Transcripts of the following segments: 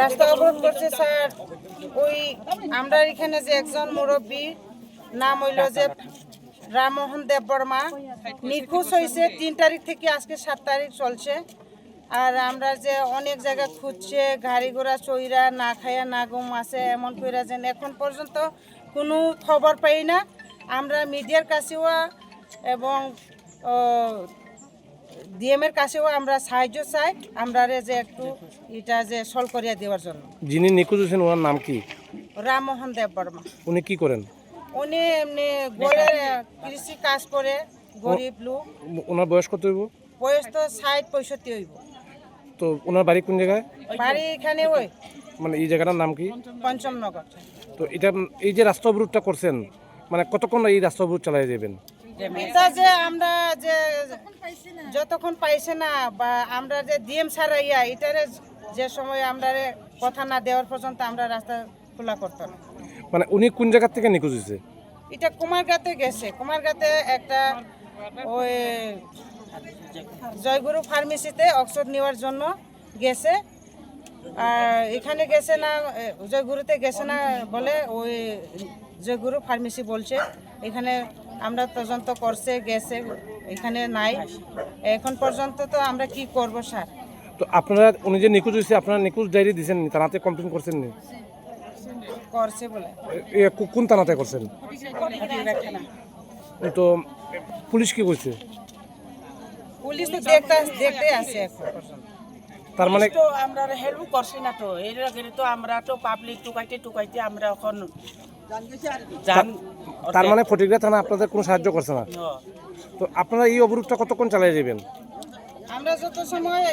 রাস্তা অবরোধ করছে স্যার। ওই আমরা এখানে যে একজন মুরব্বী নাম হইল যে রামমোহন দেব বর্মা নিখোঁজ হয়েছে 3 তারিখ থেকে আজকে 7 তারিখ চলছে। আর আমরা যে অনেক জায়গা খুঁজছে, গাড়ি ঘোড়া চইরা না খাইয়া না ঘুম আছে এমন কইরা যেন এখন পর্যন্ত কোনো খবর পাই না। আমরা মিডিয়ার কাছেও এবং ডিএমের কাছেও আমরা সাহায্য চাই, আমরা যে একটু এটা যে সলভ করিয়া দেওয়ার জন্য। যিনি নিখোঁজ হয়েছেন ওনার নাম কি? রামমোহন দেব বর্মা। উনি কি করেন? উনি এমনি গড়ে কৃষি কাজ করে, গরিব লোক। ওনার বয়স কত হইব? বয়স তো 60-65 হইব। তো ওনার বাড়ি কোন জায়গায়? বাড়ি এখানে ওই মানে এই জায়গাটার নাম কি? পঞ্চমনগর। তো এটা এই যে রাস্তা অবরোধটা করছেন, মানে কতক্ষণ এই রাস্তা অবরোধ চালাই যাবেন? এটা যে আমরা যে যতক্ষণ পাইছে না বা আমরা যে ডিএম সারাইয়া এটারে যে সময় আমরা কথা না দেওয়ার পর্যন্ত আমরা রাস্তা খোলা করতাম না। মানে উনি কোন জায়গা থেকে নিখোঁজ হয়েছে? এটা কুমারগাতে গেছে, কুমারগাতে একটা ওই জয়গুরু ফার্মেসিতে অক্সফোর্ড নেওয়ার জন্য গেছে। আর এখানে গেছে না, জয়গুরুতে গেছে না বলে ওই জয়গুরু ফার্মেসি বলছে। এখানে আমরা তদন্ত করছে গেছে, এখানে নাই এখন পর্যন্ত। তো আমরা কি করব স্যার? তো আপনারা উনি যে নিখোঁজ হয়েছে আপনারা নিখোঁজ ডায়েরি দিয়েছেন, থানাতে কমপ্লেন করছেন নি? করছে বলে। কোন থানাতে করছেন? তো পুলিশ কি করছে? পুলিশ তো দেখতে আছে এখন পর্যন্ত। তার মানে তো আমরা হেল্প করছি না, তো এর আগে তো আমরা তো পাবলিক টুকাইতে আমরা এখন তার মানে ফটিকরা থানা আপনাদের কোনো সাহায্য করছে না। তো আপনারা এই অবরোধটা কতক্ষণ চালিয়ে যাবেন? আমরা যত সময়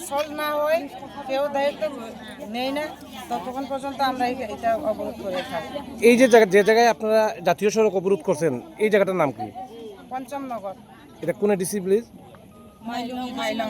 সলভ না হয়, কেউ দায়িত্ব নেই না, ততক্ষণ পর্যন্ত আমরা এটা অবরোধ করে থাকি। এই যে জায়গায় আপনারা জাতীয় সড়ক অবরোধ করছেন, এই জায়গাটার নাম কি? পঞ্চমনগর। এটা কোন ডিসি প্লিজ? মাইলং।